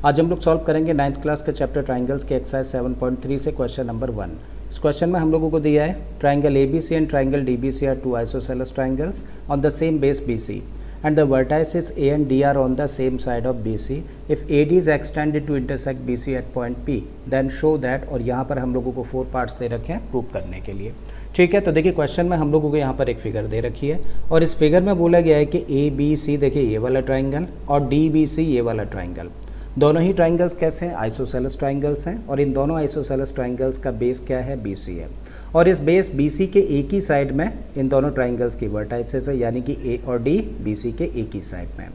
आज हम लोग सॉल्व करेंगे 9th क्लास के चैप्टर ट्राइंगल्स के एक्सरसाइज 7.3 से क्वेश्चन नंबर 1। इस क्वेश्चन में हम लोगों को दिया है triangle ABC and triangle DBC are two isosceles triangles on the same base BC and the vertices A and D are on the same side of BC. If AD is extended to intersect BC at point P, then show that, और यहाँ पर हम लोगों को 4 parts दे रखे हैं prove करने के लिए। ठीक है, तो देखिए क्वेश्चन में हम लोगों को यहाँ पर एक फिगर दे रखी है और इस फिगर में बोला गया है कि ABC देखिए ये वाला ट्राइंगल और DBC ये वाला ट्राइंगल, दोनों ही ट्राइंगल्स कैसे हैं, आइसोसेलेस ट्राइंगल्स हैं और इन दोनों आइसोसेलेस ट्राइंगल्स का बेस क्या है, BC है और इस बेस BC के एक ही साइड में इन दोनों ट्राइंगल्स की वर्टाइसेस है, यानी कि A और D BC के एक ही साइड में।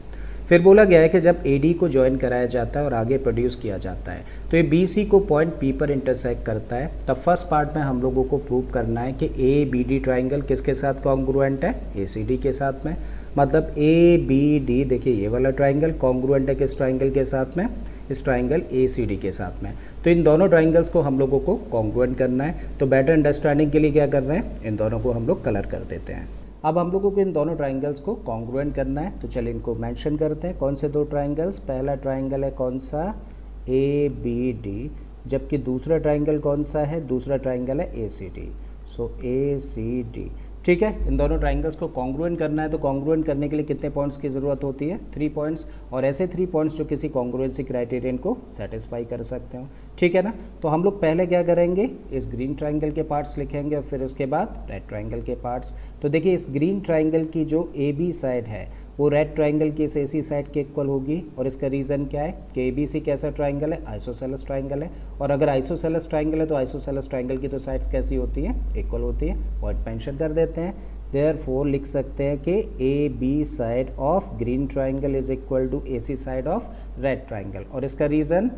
फिर बोला गया है कि जब AD को ज्वाइन कराया जाता है और आगे प्रोड्यूस किया जाता है तो ये BC को पॉइंट P पर इंटरसेक्ट करता है। तब फर्स्ट पार्ट में हम लोगों को प्रूव करना है कि ABD ट्राइंगल किसके साथ कॉन्ग्रुएंट है, ACD के साथ में। मतलब ABD देखिए ये वाला ट्राइंगल कॉन्ग्रुएंट है किस ट्राइंगल के साथ में, इस ट्राइंगल ACD के साथ में। तो इन दोनों ट्राइंगल्स को हम लोगों को कॉन्ग्रुएंट करना है। तो बेटर अंडरस्टैंडिंग के लिए क्या कर रहे हैं, इन दोनों को हम लोग कलर कर देते हैं। अब हम लोगों को इन दोनों ट्राइंगल्स को कॉन्ग्रुएंट करना है, तो चलिए इनको मेंशन करते हैं। कौन से दो ट्राइंगल्स, पहला ट्राइंगल है कौन सा, ABD, जबकि दूसरा ट्राइंगल कौन सा है, दूसरा ट्राइंगल है ACD। सो ACD, ठीक है। इन दोनों ट्राइंगल्स को कॉन्ग्रुएंट करना है, तो कॉन्ग्रुएंट करने के लिए कितने पॉइंट्स की ज़रूरत होती है, 3 पॉइंट्स, और ऐसे 3 पॉइंट्स जो किसी कॉन्ग्रुएंसी क्राइटेरियन को सेटिस्फाई कर सकते हो, ठीक है ना। तो हम लोग पहले क्या करेंगे, इस ग्रीन ट्राइंगल के पार्ट्स लिखेंगे और फिर उसके बाद रेड ट्राइंगल के पार्ट्स। तो देखिए इस ग्रीन ट्राइंगल की जो AB साइड है वो रेड ट्राइंगल की इस AC साइड के इक्वल होगी और इसका रीज़न क्या है कि ABC कैसा ट्राइंगल है, आइसोसेलेस ट्राइंगल है, और अगर आइसोसेलेस ट्राइंगल है तो आइसोसेलेस ट्राइंगल की तो साइड्स कैसी होती हैं, इक्वल होती है। पॉइंट मेंशन कर देते हैं। देयरफॉर लिख सकते हैं कि AB side of green triangle is equal to AC side of red triangle, और इसका reason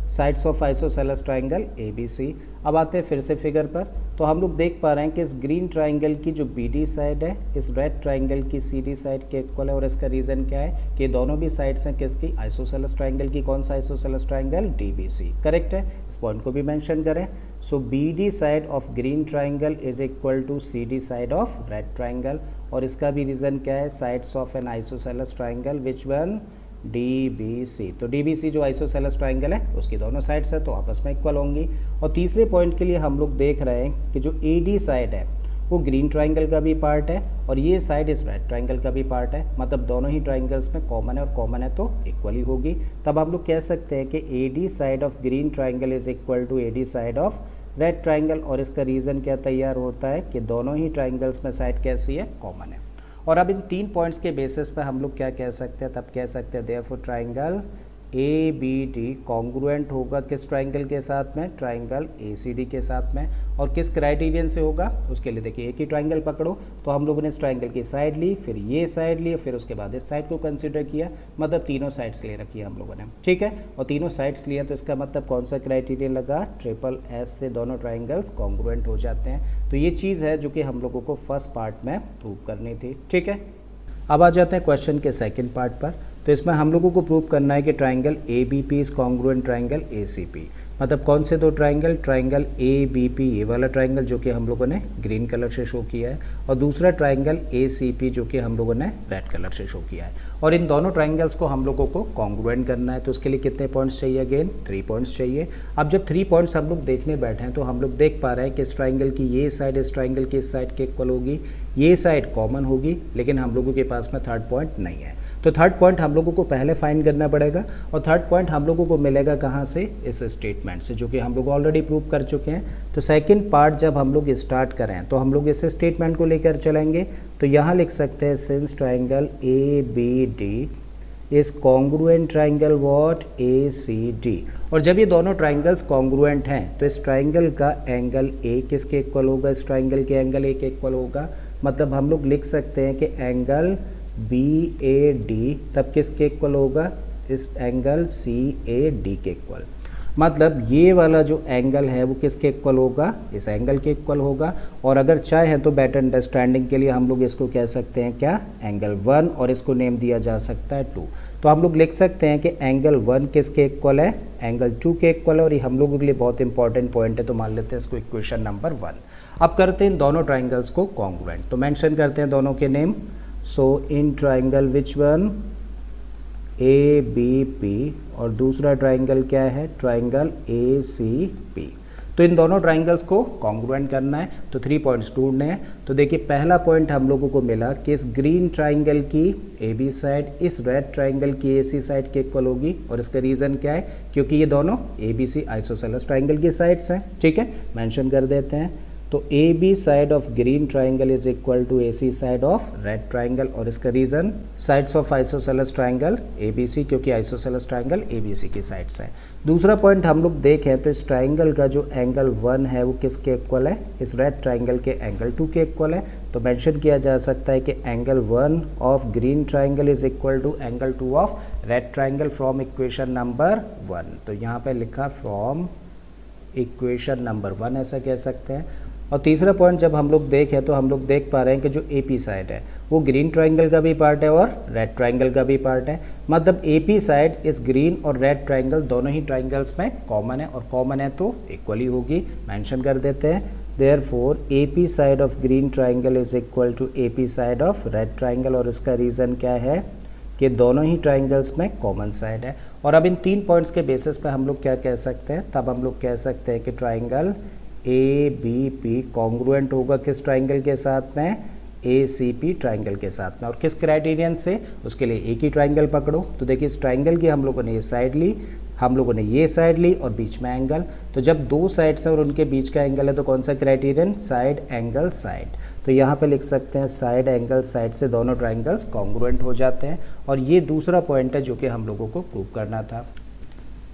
sides of isosceles triangle ABC। अब आते हैं फिर से फिगर पर, तो हम लोग देख पा रहे हैं कि इस ग्रीन ट्राइंगल की जो BD साइड है इस रेड ट्राइंगल की CD साइड के इक्वल है, और इसका रीज़न क्या है कि दोनों भी साइड्स हैं किसकी, आइसोसेलेस ट्राइंगल की। कौन सा आइसोसेलेस ट्राइंगल, DBC, करेक्ट है। इस पॉइंट को भी मेंशन करें। So BD side of green triangle is equal to CD side of red triangle, और इसका भी रीज़न क्या है, sides of an isosceles triangle which one, DBC। तो DBC जो आइसोसेलेस ट्राइंगल है उसकी दोनों साइड्स है तो आपस में इक्वल होंगी। और तीसरे पॉइंट के लिए हम लोग देख रहे हैं कि जो AD साइड है वो ग्रीन ट्राइंगल का भी पार्ट है और ये साइड इस रेड ट्राइंगल का भी पार्ट है, मतलब दोनों ही ट्राइंगल्स में कॉमन है और कॉमन है तो इक्वल ही होगी। तब हम लोग कह सकते हैं कि AD side of green triangle is equal to AD side of red triangle, और इसका रीज़न क्या तैयार होता है कि दोनों ही ट्राइंगल्स में साइड कैसी है, कॉमन है। और अब इन 3 पॉइंट्स के बेसिस पे हम लोग क्या कह सकते हैं, तब कह सकते हैं देयरफॉर ट्राइंगल ABD कॉन्ग्रुएंट होगा किस ट्राइंगल के साथ में, ट्राइंगल ACD के साथ में। और किस क्राइटेरियन से होगा, उसके लिए देखिए एक ही ट्राइंगल पकड़ो, तो हम लोगों ने इस ट्राइंगल की साइड ली, फिर ये साइड ली, फिर उसके बाद इस साइड को कंसिडर किया, मतलब तीनों साइड्स ले रखी है हम लोगों ने, ठीक है। और तीनों साइड्स लिया तो इसका मतलब कौन सा क्राइटेरियन लगा, SSS से दोनों ट्राइंगल्स कॉन्ग्रुएंट हो जाते हैं। तो ये चीज़ है जो कि हम लोगों को फर्स्ट पार्ट में प्रूव करनी थी, ठीक है। अब आ जाते हैं क्वेश्चन के सेकंड पार्ट पर। तो इसमें हम लोगों को प्रूव करना है कि triangle ABP is congruent triangle ACP। मतलब कौन से दो ट्राइंगल, ट्राइंगल ABP ये वाला ट्राइंगल जो कि हम लोगों ने ग्रीन कलर से शो किया है, और दूसरा ट्राइंगल ACP जो कि हम लोगों ने रेड कलर से शो किया है, और इन दोनों ट्राइंगल्स को हम लोगों को कॉन्ग्रुएंट करना है। तो उसके लिए कितने पॉइंट्स चाहिए, अगेन 3 पॉइंट्स चाहिए। अब जब 3 पॉइंट्स हम लोग देखने बैठे हैं तो हम लोग देख पा रहे हैं कि इस ट्राइंगल की ये साइड इस ट्राइंगल की इस साइड के इक्वल होगी, ये साइड कॉमन होगी, लेकिन हम लोगों के पास में थर्ड पॉइंट नहीं है। तो थर्ड पॉइंट हम लोगों को पहले फाइंड करना पड़ेगा, और थर्ड पॉइंट हम लोगों को मिलेगा कहाँ से, इस स्टेटमेंट से जो कि हम लोग ऑलरेडी प्रूव कर चुके हैं। तो सेकंड पार्ट जब हम लोग स्टार्ट करें तो हम लोग इस स्टेटमेंट को लेकर चलेंगे। तो यहाँ लिख सकते हैं since triangle ABD is congruent triangle what, ACD। और जब ये दोनों ट्राइंगल्स कॉन्ग्रुएंट हैं तो इस ट्राइंगल का एंगल A किसके इक्वल होगा, इस ट्राइंगल के एंगल A के इक्वल होगा। मतलब हम लोग लिख सकते हैं कि एंगल BAD तब किसके इक्वल होगा, इस एंगल CAD के इक्वल। मतलब ये वाला जो एंगल है वो किसके इक्वल होगा, इस एंगल के इक्वल होगा। और अगर चाहे तो बेटर अंडरस्टैंडिंग के लिए हम लोग इसको कह सकते हैं क्या, एंगल 1, और इसको नेम दिया जा सकता है 2। तो हम लोग लिख सकते हैं कि एंगल 1 किसके इक्वल है, एंगल 2 के इक्वल है, और ये हम लोगों के लिए बहुत इंपॉर्टेंट पॉइंट है, तो मान लेते हैं इसको इक्वेशन नंबर 1। अब करते हैं इन दोनों ट्राइंगल्स को कॉन्ग्रुएंट, तो मेंशन करते हैं दोनों के name. So in triangle which one, ABP और दूसरा ट्राइंगल क्या है, ट्राइंगल ए सी पी। तो इन दोनों ट्राइंगल्स को कॉन्ग्रुएंट करना है, तो 3 पॉइंट्स ढूंढने हैं। तो देखिए पहला पॉइंट हम लोगों को मिला कि इस ग्रीन ट्राइंगल की ए बी साइड इस रेड ट्राइंगल की ए सी साइड के इक्वल होगी, और इसका रीज़न क्या है, क्योंकि ये दोनों A B C isosceles triangle की साइड्स हैं। ठीक है, मेंशन कर देते हैं। तो A B side of green triangle is equal to A C side of red triangle, और इसका reason sides of isosceles triangle A B C, क्योंकि isosceles triangle A B C की साइड्स हैं। दूसरा पॉइंट हम लोग देखें तो इस ट्राइंगल का जो एंगल 1 है वो किसके इक्वल है, इस रेड ट्राइंगल के एंगल 2 के इक्वल है। तो मेंशन किया जा सकता है कि angle 1 of green triangle is equal to angle 2 of red triangle from equation number 1। तो यहाँ पे लिखा फ्रॉम इक्वेशन नंबर 1 ऐसा कह सकते हैं। और तीसरा पॉइंट जब हम लोग देखें तो हम लोग देख पा रहे हैं कि जो ए पी साइड है वो ग्रीन ट्राइंगल का भी पार्ट है और रेड ट्राइंगल का भी पार्ट है। मतलब ए पी साइड इस ग्रीन और रेड ट्राइंगल दोनों ही ट्राइंगल्स में कॉमन है, और कॉमन है तो इक्वली होगी, मेंशन कर देते हैं। Therefore A P side of green triangle is equal to A P side of red triangle, और इसका रीज़न क्या है कि दोनों ही ट्राइंगल्स में कॉमन साइड है। और अब इन 3 पॉइंट्स के बेसिस पे हम लोग क्या कह सकते हैं, तब हम लोग कह सकते हैं कि triangle A B P congruent होगा किस ट्राइंगल के साथ में, ए सी पी ट्राइंगल के साथ में। और किस क्राइटेरियन से, उसके लिए एक ही ट्राइंगल पकड़ो। तो देखिए इस ट्राइंगल की हम लोगों ने ये साइड ली, हम लोगों ने ये साइड ली और बीच में एंगल। तो जब 2 साइड्स हैं और उनके बीच का एंगल है तो कौन सा क्राइटेरियन, साइड एंगल साइड। तो यहाँ पे लिख सकते हैं साइड एंगल साइड से दोनों ट्राइंगल्स कॉन्ग्रुएंट हो जाते हैं। और ये दूसरा पॉइंट है जो कि हम लोगों को प्रूव करना था।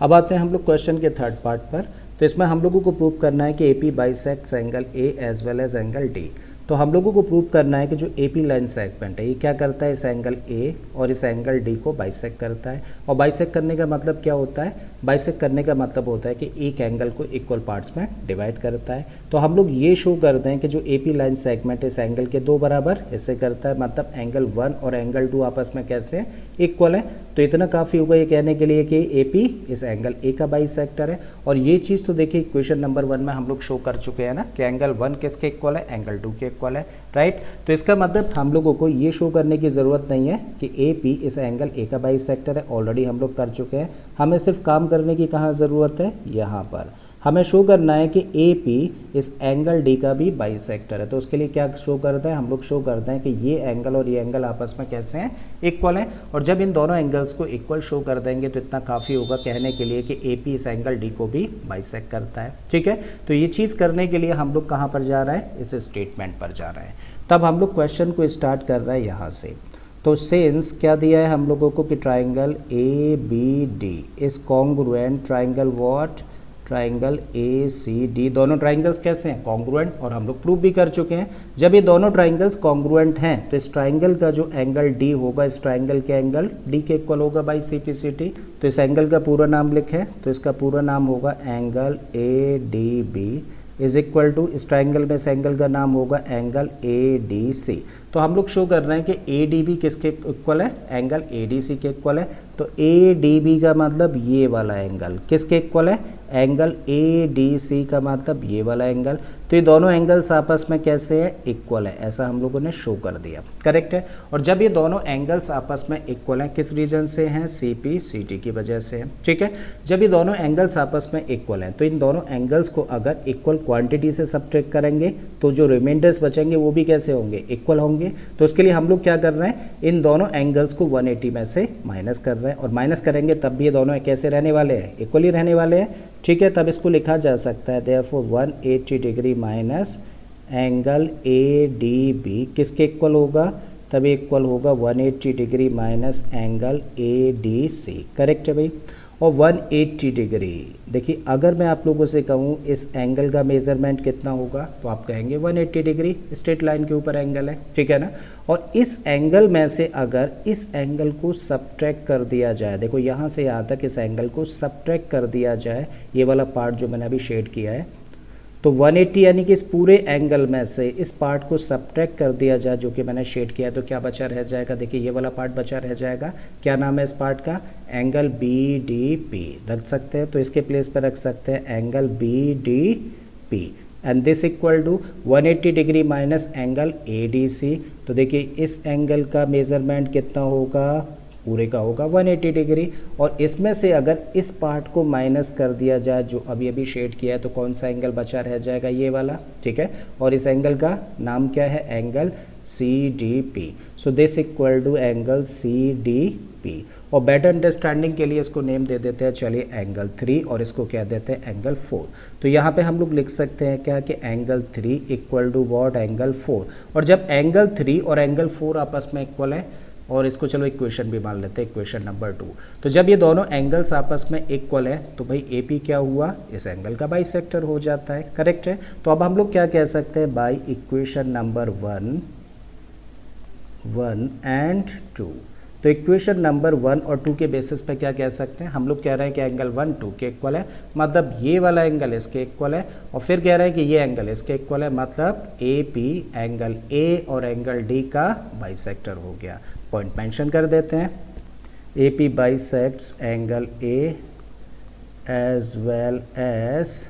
अब आते हैं हम लोग क्वेश्चन के थर्ड पार्ट पर। तो इसमें हम लोगों को प्रूव करना है कि A P bisects angle A as well as angle D. तो हम लोगों को प्रूव करना है कि जो ए पी लाइन सेगमेंट है ये क्या करता है, इस एंगल ए और इस एंगल डी को बाइसेक्ट करता है। और बाइसेक्ट करने का मतलब क्या होता है, बाइसेक्ट करने का मतलब होता है कि एक एंगल को इक्वल पार्ट्स में डिवाइड करता है। तो हम लोग ये शो करते हैं कि जो ए पी लाइन सेगमेंट इस एंगल के 2 बराबर इससे करता है, मतलब एंगल 1 और एंगल 2 आपस में कैसे इक्वल है। तो इतना काफ़ी होगा ये कहने के लिए कि ए पी इस एंगल ए का बाइसेक्टर है। और ये चीज़ तो देखिए इक्वेशन नंबर 1 में हम लोग शो कर चुके हैं ना कि एंगल 1 किसके इक्वल है, एंगल 2 के इक्वल है, राइट। तो इसका मतलब हम लोगों को ये शो करने की ज़रूरत नहीं है कि ए पी इस एंगल ए का बाइसेक्टर है, ऑलरेडी हम लोग कर चुके हैं। हमें सिर्फ काम करने की कहाँ ज़रूरत है, यहाँ पर हमें शो करना है कि ए पी इस एंगल डी का भी बाइसेक्टर है। तो उसके लिए क्या शो करते हैं, हम लोग शो करते हैं कि ये एंगल और ये एंगल आपस में कैसे हैं, इक्वल हैं। और जब इन दोनों एंगल्स को इक्वल शो कर देंगे तो इतना काफ़ी होगा कहने के लिए कि ए पी इस एंगल डी को भी बाइसेक्ट करता है। ठीक है, तो ये चीज़ करने के लिए हम लोग कहाँ पर जा रहे हैं, इस स्टेटमेंट पर जा रहे हैं। तब हम लोग क्वेश्चन को स्टार्ट कर रहे हैं यहाँ से। तो सिंस क्या दिया है हम लोगों को कि triangle A B D is congruent triangle what, triangle A C D, दोनों ट्राइंगल्स कैसे हैं, कॉन्ग्रुएंट। और हम लोग प्रूव भी कर चुके हैं जब ये दोनों ट्राइंगल्स कॉन्ग्रुएंट हैं तो इस ट्राइंगल का जो एंगल डी होगा इस ट्राइंगल के एंगल डी के इक्वल होगा by C P C T. तो इस एंगल का पूरा नाम लिखें तो इसका पूरा नाम होगा angle A D B is equal to, इस ट्राइंगल में इस एंगल का नाम होगा एंगल ए डी सी। तो हम लोग शो कर रहे हैं कि ए डी बी किसके इक्वल है, एंगल ए डी सी के इक्वल है। तो ए डी बी का मतलब ये वाला एंगल किसके इक्वल है, एंगल ए डी सी का मतलब ये वाला एंगल। तो ये दोनों एंगल्स आपस में कैसे है, इक्वल है, ऐसा हम लोगों ने शो कर दिया, करेक्ट है। और जब ये दोनों एंगल्स आपस में इक्वल हैं किस रीजन से हैं, सी पी सी टी की वजह से है। ठीक है, जब ये दोनों एंगल्स आपस में इक्वल हैं तो इन दोनों एंगल्स को अगर इक्वल क्वांटिटी से सब्ट्रैक्ट करेंगे तो जो रिमाइंडर्स बचेंगे वो भी कैसे होंगे, इक्वल होंगे। तो उसके लिए हम लोग क्या कर रहे हैं, इन दोनों एंगल्स को 180 में से माइनस कर रहे हैं, और माइनस करेंगे तब भी ये दोनों कैसे रहने वाले हैं, इक्वली रहने वाले हैं। ठीक है, तब इसको लिखा जा सकता है therefore 180 degree minus angle A D B किसके इक्वल होगा, तब इक्वल होगा 180 degree minus angle A D C, correct है भाई। और 180 डिग्री देखिए अगर मैं आप लोगों से कहूँ इस एंगल का मेजरमेंट कितना होगा तो आप कहेंगे 180 डिग्री, स्ट्रेट लाइन के ऊपर एंगल है, ठीक है ना। और इस एंगल में से अगर इस एंगल को सब्ट्रैक्ट कर दिया जाए, देखो यहाँ से यहाँ तक इस एंगल को सब्ट्रैक्ट कर दिया जाए, ये वाला पार्ट जो मैंने अभी शेड किया है, तो 180 यानी कि इस पूरे एंगल में से इस पार्ट को सब्ट्रैक्ट कर दिया जाए जो कि मैंने शेड किया है, तो क्या बचा रह जाएगा, देखिए ये वाला पार्ट बचा रह जाएगा। क्या नाम है इस पार्ट का, एंगल बी डी पी रख सकते हैं, तो इसके प्लेस पर रख सकते हैं angle B D P and this equal to 180 degree minus angle A D C. तो देखिए इस एंगल का मेज़रमेंट कितना होगा, पूरे का होगा 180 डिग्री। और इसमें से अगर इस पार्ट को माइनस कर दिया जाए जो अभी अभी शेड किया है, तो कौन सा एंगल बचा रह जाएगा, ये वाला, ठीक है। और इस एंगल का नाम क्या है, angle CDP। So this equal to angle CDP। और बेटर अंडरस्टैंडिंग के लिए इसको नेम दे देते हैं, चलिए एंगल 3, और इसको क्या देते हैं, एंगल 4। तो यहाँ पे हम लोग लिख सकते हैं क्या कि angle 3 equal to what, angle 4। और जब एंगल 3 और एंगल 4 आपस में इक्वल है, और इसको चलो इक्वेशन भी मान लेते हैं, इक्वेशन नंबर 2। तो जब ये दोनों एंगल्स आपस में इक्वल है तो भाई AP क्या हुआ, इस एंगल का बाइसेक्टर हो जाता है, करेक्ट है। तो अब हम लोग क्या कह सकते हैं, बाई इक्वेशन नंबर 1 एंड 2। तो इक्वेशन नंबर 1 और 2 के बेसिस पे क्या कह सकते हैं, हम लोग कह रहे हैं कि एंगल 1 2 के इक्वल है, मतलब ये वाला एंगल इसके इक्वल है। और फिर कह रहे हैं कि ये एंगल इसके इक्वल है, मतलब AP एंगल A और एंगल D का बाइसेक्टर हो गया। पॉइंट मेंशन कर देते हैं, AP bisects angle A as well as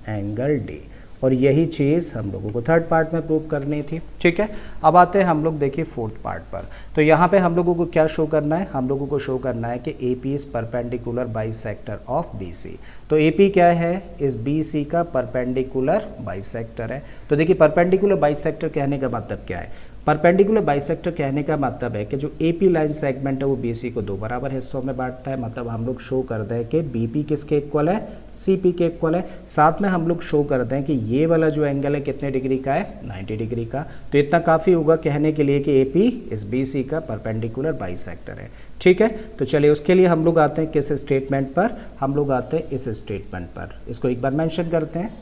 angle D। और यही चीज़ हम लोगों को थर्ड पार्ट में प्रूव करनी थी, ठीक है। अब आते हैं हम लोग देखिए फोर्थ पार्ट पर। तो यहाँ पे हम लोगों को क्या शो करना है, हम लोगों को शो करना है कि AP is perpendicular bisector of BC। तो AP क्या है, इस BC का परपेंडिकुलर बाइसेक्टर है। तो देखिए परपेंडिकुलर बाइसेक्टर कहने का मतलब क्या है, परपेंडिकुलर बाइसेक्टर कहने का मतलब है कि जो AP लाइन सेगमेंट है वो BC को 2 बराबर हिस्सों में बांटता है। मतलब हम लोग शो कर दें कि BP किसके इक्वल है, CP के इक्वल है। साथ में हम लोग शो कर दें कि ये वाला जो एंगल है कितने डिग्री का है, 90 डिग्री का। तो इतना काफ़ी होगा कहने के लिए कि AP इस BC का परपेंडिकुलर बाइसेक्टर है, ठीक है। तो चलिए उसके लिए हम लोग आते हैं किस स्टेटमेंट पर, हम लोग आते हैं इस स्टेटमेंट पर। इसको एक बार मेंशन करते हैं।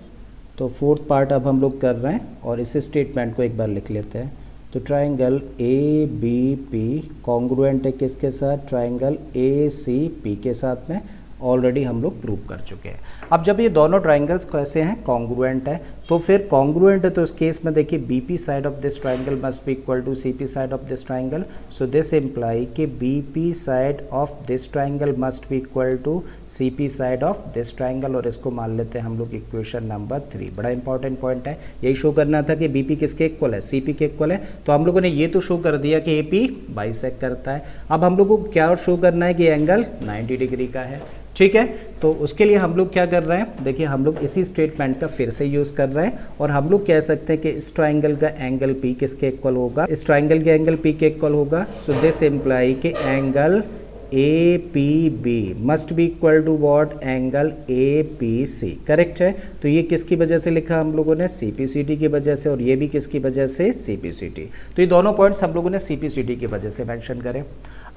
तो फोर्थ पार्ट अब हम लोग कर रहे हैं और इस स्टेटमेंट को एक बार लिख लेते हैं। तो ट्राइंगल ABP कॉन्ग्रुएंट है किसके साथ, ट्राइंगल ACP के साथ में, ऑलरेडी हम लोग प्रूव कर चुके हैं। अब जब ये दोनों ट्राइंगल्स कैसे हैं, कॉन्ग्रुएंट है, तो फिर कॉन्ग्रुएंट है तो इस केस में देखिए BP side of this triangle must be equal to CP side of this triangle. So this imply कि BP side of this triangle must be equal to CP side of this triangle. और इसको मान लेते हैं हम लोग equation number 3। बड़ा important point है, यही शो करना था कि BP किसके इक्वल है, CP के इक्वल है। तो हम लोगों ने ये तो शो कर दिया कि AP बाइसेक्ट करता है। अब हम लोगों को क्या और शो करना है कि एंगल 90 डिग्री का है, ठीक है। तो उसके लिए हम लोग क्या कर रहे हैं, देखिए हम लोग इसी स्टेटमेंट का फिर से यूज़ कर रहे हैं। और हम लोग कह सकते हैं कि इस ट्राइंगल का एंगल P किसके इक्वल होगा, इस ट्राइंगल के एंगल P के इक्वल होगा। सो दिस इम्प्लाई कि angle APB must be equal to what, angle APC, correct है। तो ये किसकी वजह से लिखा हम लोगों ने, CPCD की वजह से, और ये भी किसकी वजह से, CPCD। तो ये दोनों पॉइंट्स हम लोगों ने CPCD की वजह से मेंशन करें।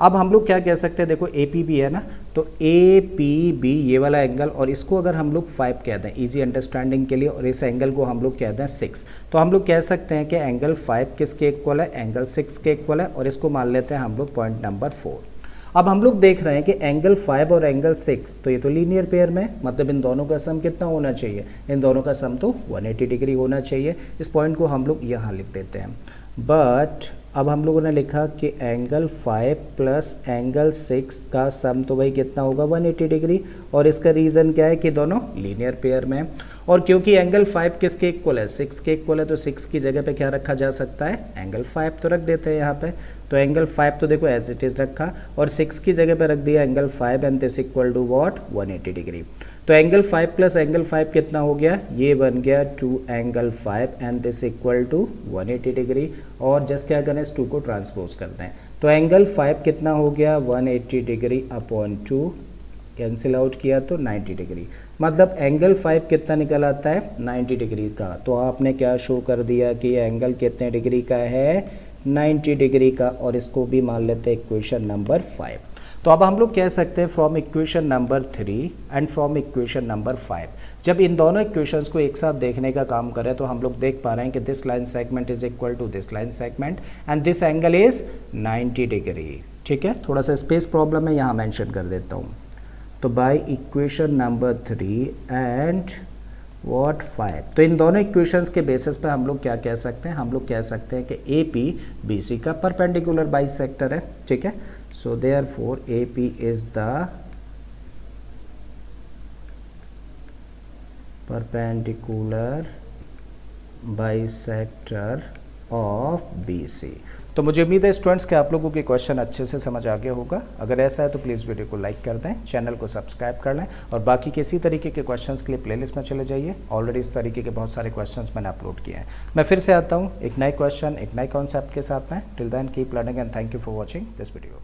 अब हम लोग क्या कह सकते हैं, देखो APB है ना, तो APB ये वाला एंगल, और इसको अगर हम लोग 5 कह दें इजी अंडरस्टैंडिंग के लिए, और इस एंगल को हम लोग कह दें 6, तो हम लोग कह सकते हैं कि एंगल 5 किसके इक्वल है, एंगल 6 के इक्वल है। और इसको मान लेते हैं हम लोग पॉइंट नंबर 4। अब हम लोग देख रहे हैं कि एंगल 5 और एंगल 6 तो ये तो लीनियर पेयर में, मतलब इन दोनों का सम कितना होना चाहिए, इन दोनों का सम तो 180 डिग्री होना चाहिए। इस पॉइंट को हम लोग यहाँ लिख देते हैं। बट अब हम लोगों ने लिखा कि एंगल 5 प्लस एंगल 6 का सम तो भाई कितना होगा, 180 डिग्री। और इसका रीज़न क्या है कि दोनों लीनियर पेयर में। और क्योंकि एंगल 5 किसके इक्वल है, 6 के इक्वल है, तो 6 की जगह पे क्या रखा जा सकता है, एंगल 5 तो रख देते हैं यहाँ पे। तो एंगल 5 तो देखो एज इट इज़ रखा, और 6 की जगह पे रख दिया angle 5, and this equal to what, 180 degree. तो एंगल 5 प्लस एंगल 5 कितना हो गया, ये बन गया 2 angle 5, and this equal to 180 degree. और जस्ट क्या करें, इस 2 को ट्रांसपोज करते हैं। तो एंगल 5 कितना हो गया, 180 डिग्री अपॉन 2, कैंसिल आउट किया तो 90 डिग्री। मतलब एंगल 5 कितना निकल आता है, 90 डिग्री का। तो आपने क्या शो कर दिया कि एंगल कितने डिग्री का है, 90 डिग्री का। और इसको भी मान लेते हैं इक्वेशन नंबर 5। तो अब हम लोग कह सकते हैं from equation number 3 and from equation number 5, जब इन दोनों इक्वेशंस को एक साथ देखने का काम करें तो हम लोग देख पा रहे हैं कि this line segment is equal to this line segment, and this angle is 90 degree, ठीक है। थोड़ा सा स्पेस प्रॉब्लम है, यहाँ मेंशन कर देता हूँ। तो by equation number 3 and what 5, तो इन दोनों इक्वेशंस के बेसिस पे हम लोग क्या कह सकते हैं, हम लोग कह सकते हैं कि AP BC का परपेंडिकुलर बाइसेक्टर है, ठीक है। So therefore AP is the perpendicular bisector of BC। तो मुझे उम्मीद है स्टूडेंट्स कि आप लोगों के क्वेश्चन अच्छे से समझ आ गया होगा। अगर ऐसा है तो प्लीज़ वीडियो को लाइक कर दें, चैनल को सब्सक्राइब कर लें और बाकी किसी तरीके के क्वेश्चंस के लिए प्लेलिस्ट में चले जाइए। ऑलरेडी इस तरीके के बहुत सारे क्वेश्चंस मैंने अपलोड किए हैं। मैं फिर से आता हूँ एक नए क्वेश्चन, एक नए कॉन्सेप्ट के साथ में। Till then keep learning and thank you for watching this video.